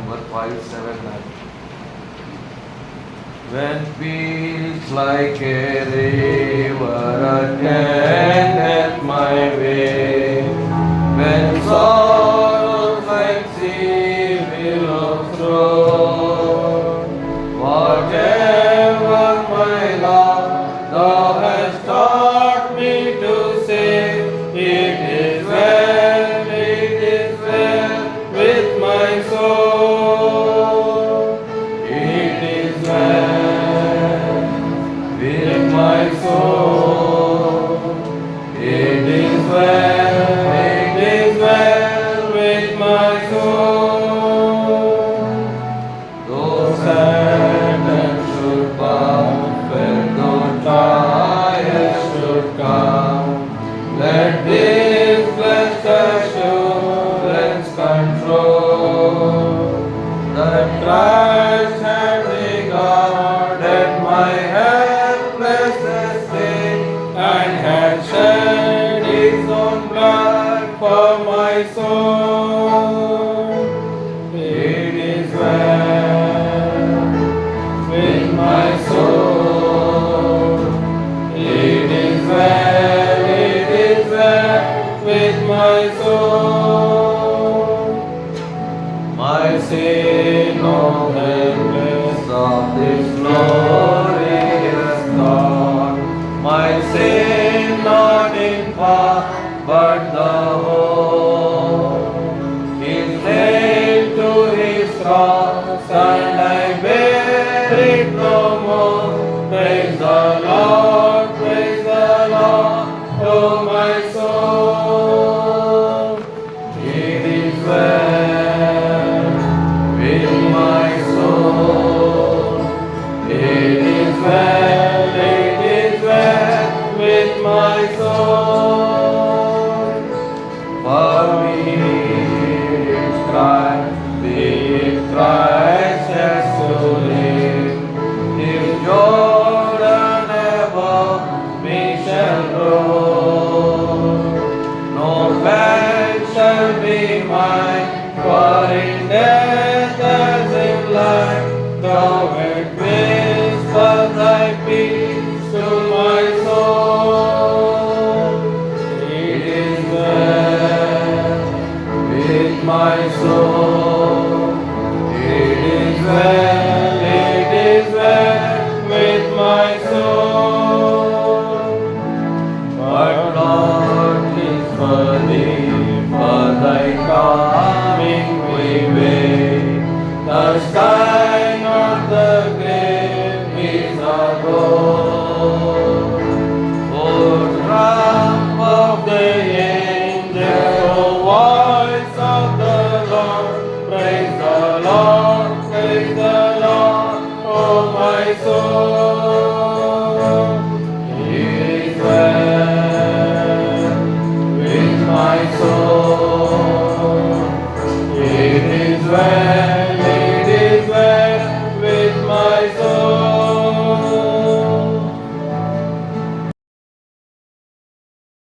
number 579. When peace like a river attendeth my way, when sorrows like sea billows flow, whatever my Lord, thou hast taught me to say, it is well with my soul. It is well with my soul. It is well with my soul. Though Satan should buffet, though trials should come, let this blessed assurance control that Christ hath regarded my helpless estate and hath shed his own blood for my soul. It is well with my soul. It is well with my soul. My sin, no helpless of this glorious thought. My sin not in part, but the whole is nailed to his cross, and I bear it no more. Praise the Lord, oh my soul. It is well with my soul. It is well with my soul. For me is Christ, with Christ has to live. If Jordan above me shall roll, no man shall be mine, for in death as in life, thou art whisper thy peace to my soul. It is well with my soul. It is well with my soul. But Lord, is for thee, for thy coming we wait. The sky not the grave is our goal. O trump of the angel, O voice of the Lord, praise the Lord, oh my soul.